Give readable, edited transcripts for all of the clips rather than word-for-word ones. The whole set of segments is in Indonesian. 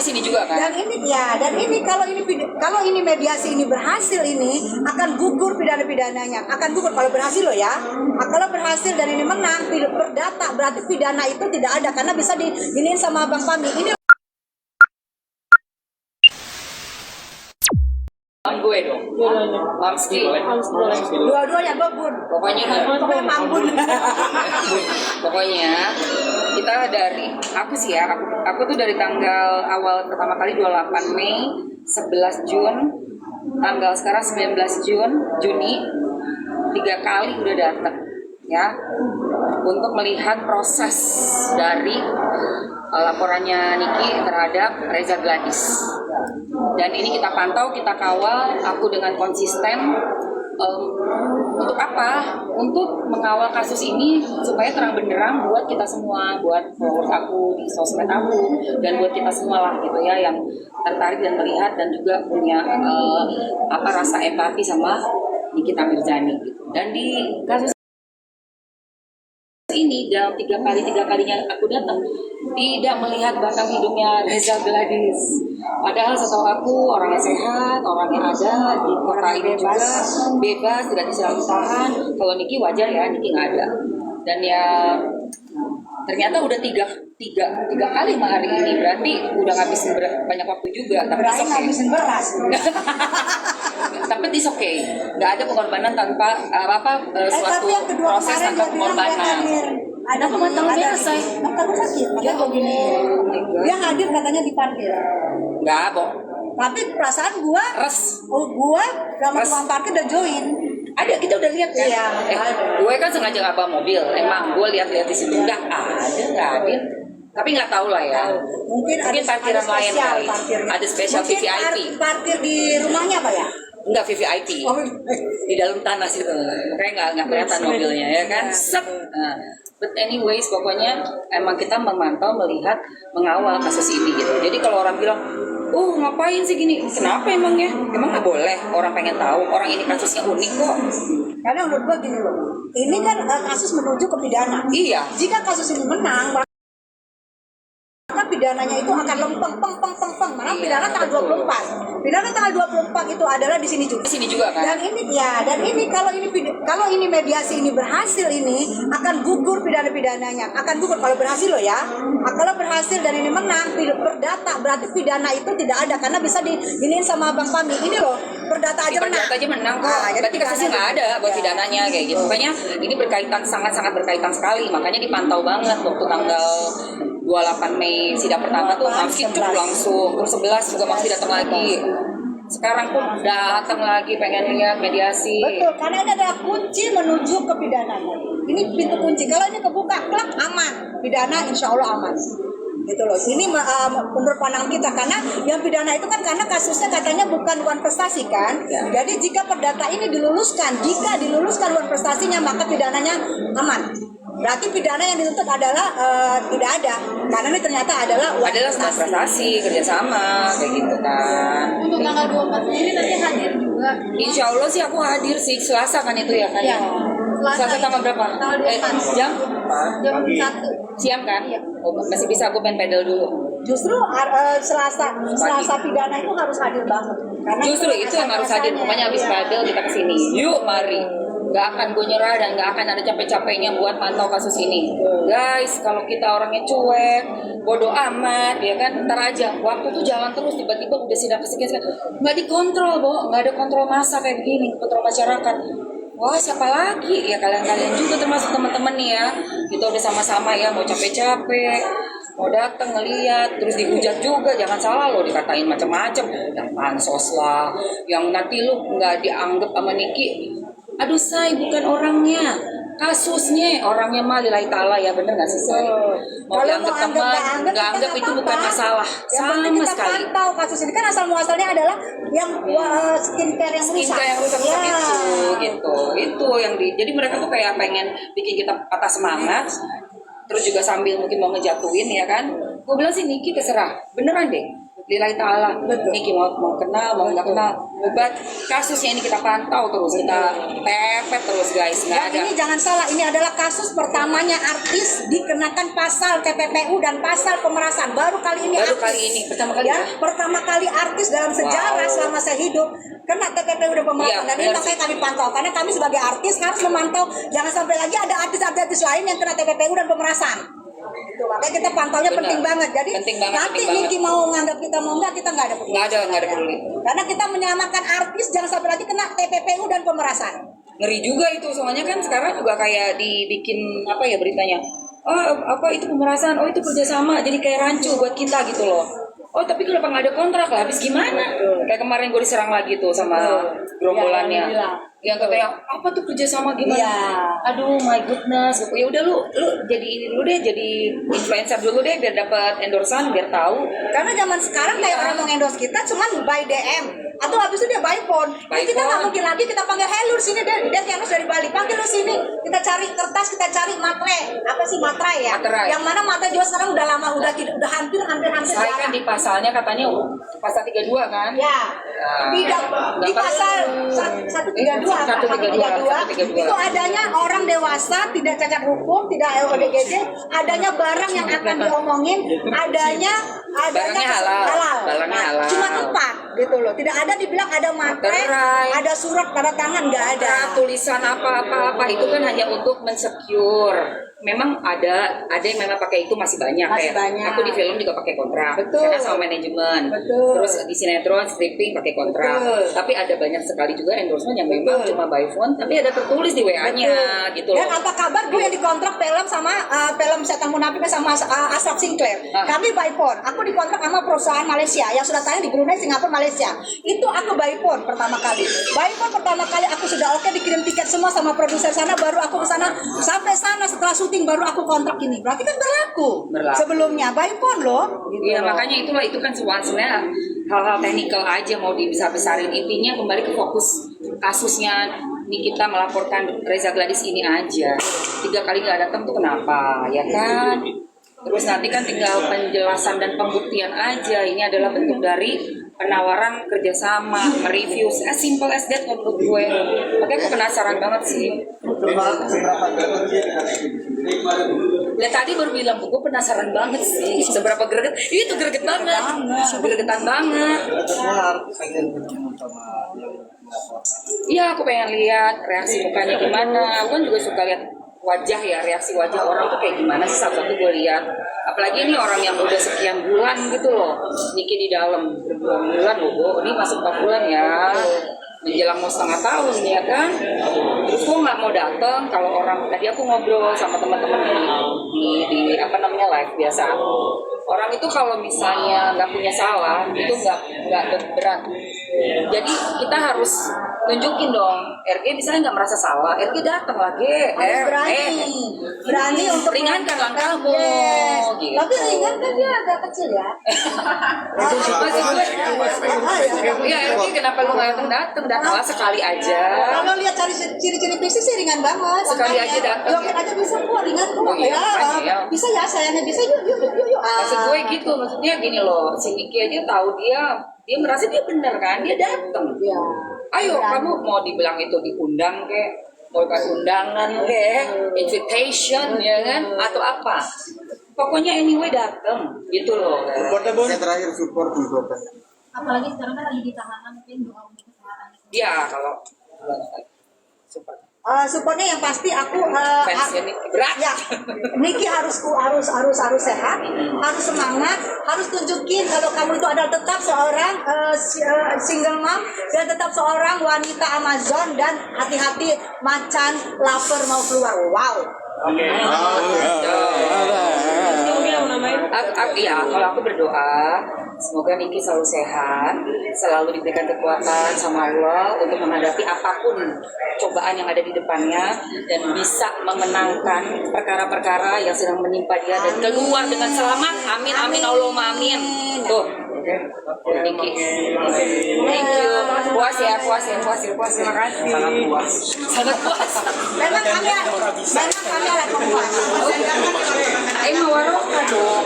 Sini juga kan? Dan ini kalau ini mediasi ini berhasil, ini akan gugur pidana-pidananya, akan gugur kalau berhasil loh ya. Kalau berhasil dan ini menang perdata, berarti pidana itu tidak ada karena bisa diinin sama Bang Pami. Ini gue dong. Mamski. dua-duanya bebun. Pokoknya mambun. Pokoknya kita aku sih ya, aku tuh dari tanggal awal pertama kali 28 Mei, 11 Jun, tanggal sekarang 19 Juni, 3 kali udah datang ya untuk melihat proses dari laporannya Niki terhadap Reza Gladys. Dan ini kita pantau, kita kawal, aku dengan konsisten. Untuk apa? Untuk mengawal kasus ini supaya terang benderang buat kita semua, buat followers aku di sosmed aku, dan buat kita semua lah gitu ya, yang tertarik dan melihat dan juga punya rasa empati sama Nikita Mirzani gitu. Dan di kasus ini dalam tiga kalinya aku datang tidak melihat batang hidungnya Reza Gladys. Padahal setahu aku orangnya sehat, orangnya ada di kota ini juga bebas, tidak ditahan. Kalau Niki wajar ya, Niki nggak ada. Dan ya ternyata udah tiga kali hari ini, berarti udah ngabisin banyak waktu juga. Tapi ngabisin beras. Tapi it's okay, nggak ada pengorbanan tanpa suatu proses tanpa pengorbanan. Ada pemotongnya selesai. Kamu sakit, makanya begini. Dia hadir katanya di parkir. Nggak, Bo. Tapi perasaan gua sama tukang parkir udah join. Ada, kita udah lihat kan? Iya. Gue kan sengaja nggak bawa mobil. Emang gue lihat-lihat di situ nggak ada. Tapi nggak tahu lah ya. Mungkin parkiran lain kali. Parkirnya. Ada spesial mungkin VVIP. Parkir di rumahnya apa ya? Enggak, VVIP. Di dalam tanah situ. Makanya nggak kelihatan mobilnya ya kan? Set. Nah, but anyways, pokoknya emang kita memantau, melihat, mengawal kasus ini gitu. Jadi kalau orang bilang, ngapain sih gini? Kenapa emangnya? Emang nggak boleh? Orang pengen tahu. Orang ini kasusnya unik kok. Karena menurut gua gini loh. Ini kan kasus menuju ke pidana. Iya. Jika kasus ini menang, maka pidananya itu akan lempeng. Mana pidana tanggal 24. Pidana tanggal 24 itu adalah di sini juga. Di sini juga kan? Dan ini kalau ini mediasi ini berhasil, ini akan gugur pidana-pidananya, akan gugur kalau berhasil loh ya. Kalau berhasil dan ini menang perdata, berarti pidana itu tidak ada karena bisa diinin sama Bang Pami. Ini loh, perdata aja menang. Perdata aja menang kok. Berarti kasusnya nggak ada buat pidananya kayak gitu. Makanya ini sangat berkaitan sekali. Makanya dipantau banget waktu tanggal 28 Mei sidang pertama tuh Mamski cukup langsung, terus 11 juga masih datang lagi. Sekarang pun datang lagi pengen lihat mediasi. Betul, karena ini adalah kunci menuju ke pidananya. Ini pintu kunci. Kalau ini kebuka, klak, aman. Pidana insya Allah aman. Gitu loh. Ini menurut pandangan kita, karena yang pidana itu kan karena kasusnya katanya bukan prestasi kan. Ya. Jadi jika perdata ini diluluskan, luar prestasinya maka pidananya aman. Berarti pidana yang dituntut adalah tidak ada, karena ini ternyata adalah prestasi, kerjasama kayak gitu kan. Untuk tanggal 24 sendiri nanti hadir juga. Insya Allah sih aku hadir sih, Selasa kan itu ya kan? Ya. Selasa tanggal berapa? Tanggal 24. Jam 1. Siang kan? Iya. Masih bisa aku main pedal dulu. Justru Selasa pidana itu harus hadir banget. Karena justru itu yang harus hadir. Pokoknya habis pedal kita kesini. Yuk mari. Gak akan gue nyerah dan gak akan ada capek-capeknya buat mantau kasus ini. Guys, kalau kita orangnya cuek, bodoh amat, ya kan, ntar aja waktu tuh jalan terus, tiba-tiba udah sidang kesekian, nggak dikontrol, nggak ada kontrol massa kayak begini, kontrol masyarakat. Wah, siapa lagi? Ya kalian juga termasuk teman-teman nih ya. Kita udah sama-sama ya, mau capek-capek, mau datang ngeliat, terus dihujat juga, jangan salah loh, dikatain macam-macam, yang pansos lah, yang nanti lu nggak dianggap sama Niki. Aduh say, bukan orangnya, kasusnya. Orangnya mah lillahi ta'ala ya, bener gak sih say? Mau dianggap teman, nggak anggap itu bukan masalah. Sama sekali. Pantau kasus ini kan asal muasalnya adalah yang skincare yang rusak. Skincare yang rusak itu yang jadi mereka tuh kayak pengen bikin kita patah semangat. Terus juga sambil mungkin mau ngejatuhin ya kan. Gue bilang sih Niki terserah, beneran deh. lillahi ta'ala. Betul. Niki mau kenal, mau nggak kenal. But kasusnya ini kita pantau terus, kita pepet terus guys, nggak Dan ada. ini jangan salah, ini adalah kasus pertamanya artis dikenakan pasal TPPU dan pasal pemerasan. Baru kali ini Baru artis. kali ini, pertama kali ya, pertama kali artis dalam sejarah Wow. selama saya hidup kena TPPU dan pemerasan. Iya, Dan ini benar makanya kami pantau, karena kami sebagai artis harus memantau jangan sampai lagi ada artis-artis lain yang kena TPPU dan pemerasan. Itu makanya kita pantaunya Benar. penting banget. Jadi Penting banget, nanti penting Niki mau nganggap kita mau enggak, kita nggak ada peduli. Nggak ada peduli. Karena kita menyelamatkan artis jangan sampai lagi kena TPPU dan pemerasan. Ngeri juga itu, soalnya kan sekarang juga kayak dibikin apa ya beritanya, oh apa itu pemerasan, oh itu kerjasama, jadi kayak rancu buat kita gitu loh. Oh tapi kenapa nggak ada kontrak lah, habis gimana? Kayak kemarin gue diserang lagi tuh sama gerombolannya, Ya, yang katanya apa tuh kerjasama gimana? Iya. Aduh my goodness, ya udah lu jadi ini dulu deh, jadi influencer dulu deh biar dapat endorsan, biar tahu. Karena zaman sekarang kayak orang mau endorse kita cuman by DM atau habis itu dia by phone. By Jadi kita nggak phone. mungkin lagi kita panggil, hey lu sini deh, dia yang dari Bali, panggil lu sini. Kita cari kertas, kita cari matre, apa sih materai ya? Materai. Yang mana materai juga sekarang udah lama, udah hampir Saya kan jarang. di pasalnya katanya pasal 32 kan? Ya, tidak di pasal 132 itu adanya orang dewasa tidak cacat hukum, tidak ODGJ, adanya barang yang akan diomongin, adanya Barangnya halal. Barangnya halal. Cuma 4 gitu loh. Tidak ada dibilang ada materai, Materai. ada surat tanda tangan, nggak ada. Tulisan apa-apa itu kan hanya untuk mensecure. Memang ada yang memang pakai itu masih banyak. Masih Kayak banyak. aku di film juga pakai kontrak. Betul. Karena sama manajemen. Betul. Terus di sinetron, stripping pakai kontrak. Betul. Tapi ada banyak sekali juga endorsement yang memang Betul. cuma by phone, tapi ada tertulis di WA-nya gitu Dan loh. apa kabar gue yang dikontrak film sama film Setan Munafik sama Ashraf Sinclair. Ah. Kami by phone. Aku dikontrak sama perusahaan Malaysia yang sudah tayang di Brunei, Singapura, Malaysia. Itu aku by phone pertama kali. By phone pertama kali aku sudah oke, dikirim tiket semua sama produser sana, baru aku ke sana. Sampai sana setelah syuting baru aku kontrak ini. Berarti kan berlaku. Berlaku. Sebelumnya by phone loh. Gitu Iya loh. makanya itulah, itu kan sebenarnya hal-hal teknikal aja mau dibesar-besarin. Intinya kembali ke fokus kasusnya Nikita melaporkan Reza Gladys ini aja. 3 kali nggak datang tuh kenapa ya kan? Terus nanti kan tinggal penjelasan dan pembuktian aja. Ini adalah bentuk dari penawaran kerjasama, mereview, as simple as that menurut gue. Makanya aku penasaran banget sih. Lihat tadi baru bilang, gue penasaran banget sih seberapa greget. Itu greget banget, gregetan banget. Iya, aku pengen lihat reaksi mukanya gimana. Aku kan juga suka lihat wajah ya, reaksi wajah orang tuh kayak gimana sih, satu-satu gue lihat. Apalagi ini orang yang udah sekian bulan gitu loh, Niki di dalam berbulan-bulan loh, ini masuk 4 bulan ya, menjelang mau setengah tahun ya kan. Terus gue nggak mau datang kalau orang, tadi aku ngobrol sama teman-teman di apa namanya live biasa. Orang itu kalau misalnya nggak punya salah itu nggak berat. Jadi kita harus tunjukin dong. RG misalnya nggak merasa salah, RG datang lagi. Harus berani untuk ringankan langkahmu. Yes. Gitu. Tapi ringan kan dia agak kecil ya. Maksud gue, ya RG kenapa lu nggak datang? Datanglah sekali aja. Kalau lihat cari ciri-ciri fisik sih ringan banget. Sekali aja datang. Joget aja bisa kok, ringan kok. Oh iya, Ya, makanya. bisa ya, sayangnya bisa, yuk. Maksud gue gitu, maksudnya gini loh, si Niki aja tahu dia merasa dia benar kan, dia datang. Ya. Ayo kamu mau dibilang itu diundang kek, mau kasih undangan kek, invitation ya kan, atau apa? Pokoknya anyway datang, gitu loh. Saya terakhir support juga. Apalagi sekarang kan lagi di tahanan, mungkin doa untuk kesehatan. Dia kalau super Supportnya yang pasti aku fansnya Niki berat. ya, Niki harus sehat, harus semangat, harus tunjukin kalau kamu itu adalah tetap seorang single mom dan tetap seorang wanita Amazon, dan hati-hati macan lapar mau keluar. Wow. Kalau aku berdoa semoga Niki selalu sehat, selalu diberikan kekuatan sama Allah untuk menghadapi apapun cobaan yang ada di depannya, dan bisa memenangkan perkara-perkara yang sedang menimpa dia dan keluar dengan selamat. Amin amin Allahumma amin. Tuh. Niki, thank you. Puas ya. Terima kasih. Sangat puas. Memang kami adalah perempuan. Ayo waroka dong.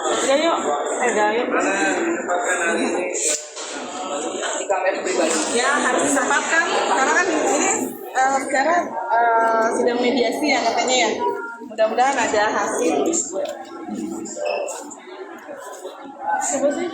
Udah yuk, udah yuk. Di kamera pribadi. Ya harus disempatkan karena kan ini sekarang sidang mediasi ya katanya ya. Mudah-mudahan ada hasil. Siapa sih?